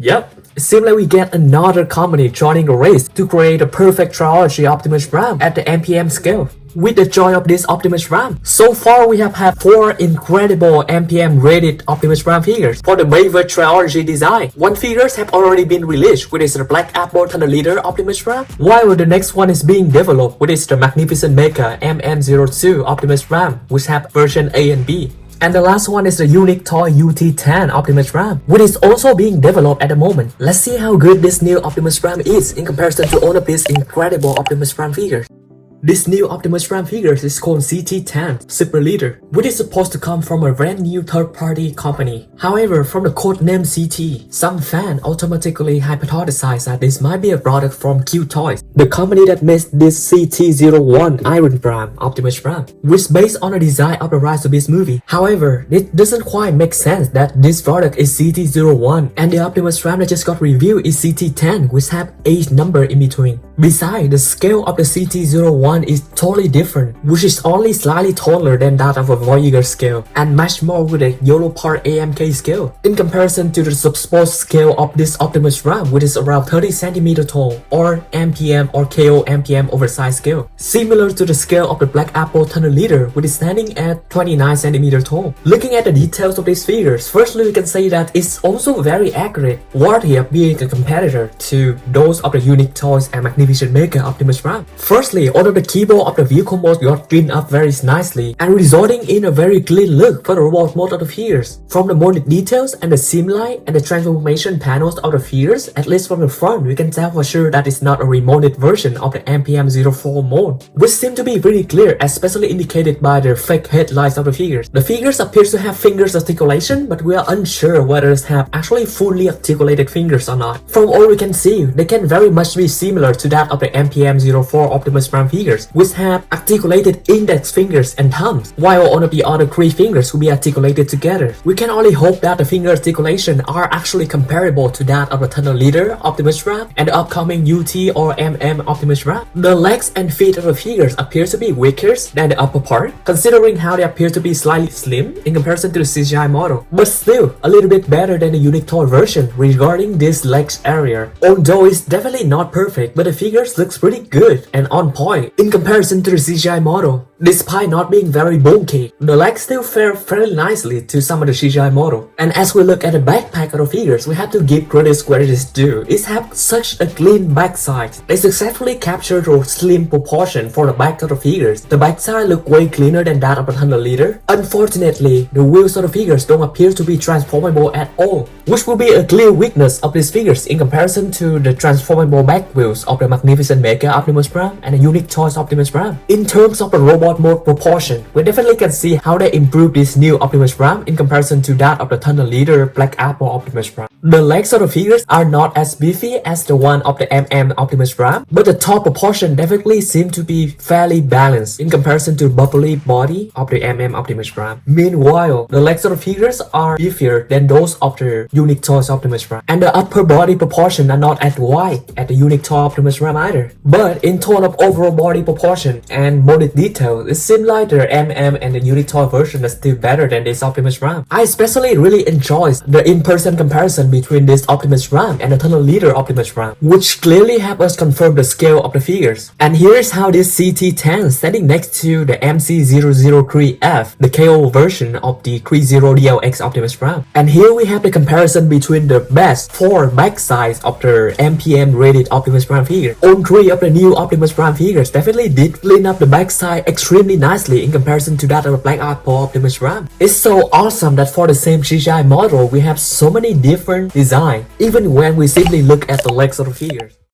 Yep, it seems like we get another company joining the race to create a perfect trilogy Optimus Prime at the MPM scale. With the joy of this Optimus Prime, so far we have had 4 incredible MPM rated Optimus Prime figures for the Bayverse trilogy design. One figures have already been released, which is the blackapple Thunder Optimus Prime, while the next one is being developed, which is the magnificentmecha MM02 Optimus Prime, which have version A and B. And the last one is the unique toy CT-10 Optimus Prime, which is also being developed at the moment. Let's see how good this new Optimus Prime is in comparison to all of these incredible Optimus Prime figures. This new Optimus Prime figures is called CT-10 Super Leader, which is supposed to come from a brand new third-party company. However, from the code name CT, some fans automatically hypothesize that this might be a product from Uniquetoys, the company that makes this CT-01 Iron Prime Optimus Prime, which is based on the design of the Rise of Beast movie. However, it doesn't quite make sense that this product is CT-01 and the Optimus Prime that just got reviewed is CT-10, which have age number in between. Besides, the scale of the CT-01 is totally different, which is only slightly taller than that of a Voyager scale and much more with a yolopark AMK scale in comparison to the supposed scale of this Optimus Prime, which is around 30 cm tall, or MPM or KO MPM oversized scale, similar to the scale of the blackapple Thunder Leader, which is standing at 29 cm tall. Looking at the details of these figures, firstly we can say that it's also very accurate, worthy of being a competitor to those of the Uniquetoys and magnificentmecha Optimus Prime. Firstly, all of the keyboard of the vehicle mode got cleaned up very nicely and resulting in a very clean look for the robot mode of the figures. From the molded details and the seam line and the transformation panels of the figures, at least from the front, we can tell for sure that it's not a remolded version of the MPM04 mold, which seem to be pretty clear, especially indicated by the fake headlights of the figures. The figures appear to have fingers articulation, but we are unsure whether they have actually fully articulated fingers or not. From all we can see, they can very much be similar to that of the MPM04 Optimus Prime figures, which have articulated index fingers and thumbs, while all of the other 3 fingers will be articulated together. We can only hope that the finger articulation are actually comparable to that of the Thunder Leader Optimus Prime and the upcoming UT or MM Optimus Prime. The legs and feet of the figures appear to be weaker than the upper part, considering how they appear to be slightly slim in comparison to the CGI model, but still a little bit better than the Uniquetoy version regarding this legs area. Although it's definitely not perfect, but the figures looks pretty good and on point in comparison to the CGI model. Despite not being very bulky, the legs still fare fairly nicely to some of the CGI model. And as we look at the backpack of the figures, we have to give credit where it is due. It has such a clean backside. They successfully captured the slim proportion for the back of the figures. The backside look way cleaner than that of the Thunder Leader. Unfortunately, the wheels of the figures don't appear to be transformable at all, which will be a clear weakness of these figures in comparison to the transformable back wheels of the magnificentmecha Optimus Prime and the Uniquetoys Optimus Prime. In terms of the robot mode proportion, we definitely can see how they improved this new Optimus Prime in comparison to that of the Thunder Leader blackapple Optimus Prime. The legs of the figures are not as beefy as the one of the MM Optimus Prime, but the top proportion definitely seem to be fairly balanced in comparison to the bubbly body of the MM Optimus Prime. Meanwhile, the legs of the figures are beefier than those of the Uniquetoys Optimus Prime, and the upper body proportion are not as wide as the Uniquetoy Optimus Prime either. But in terms of overall body proportion and molded detail, it seems like the MM and the Uniquetoy version is still better than this Optimus Prime. I especially really enjoy the in-person comparison between this Optimus Prime and the Thunder Leader Optimus Prime, which clearly help us confirm the scale of the figures. And here's how this CT-10 standing next to the MC003F, the KO version of the threezero DLX Optimus Prime. And here we have the comparison between the best 4 back sides of the MPM rated Optimus Prime figure. All 3 of the new Optimus Prime figures definitely did clean up the backside extremely nicely in comparison to that of the blackapple Optimus Prime. It's so awesome that for the same CGI model we have so many different designs, even when we simply look at the legs of the figures.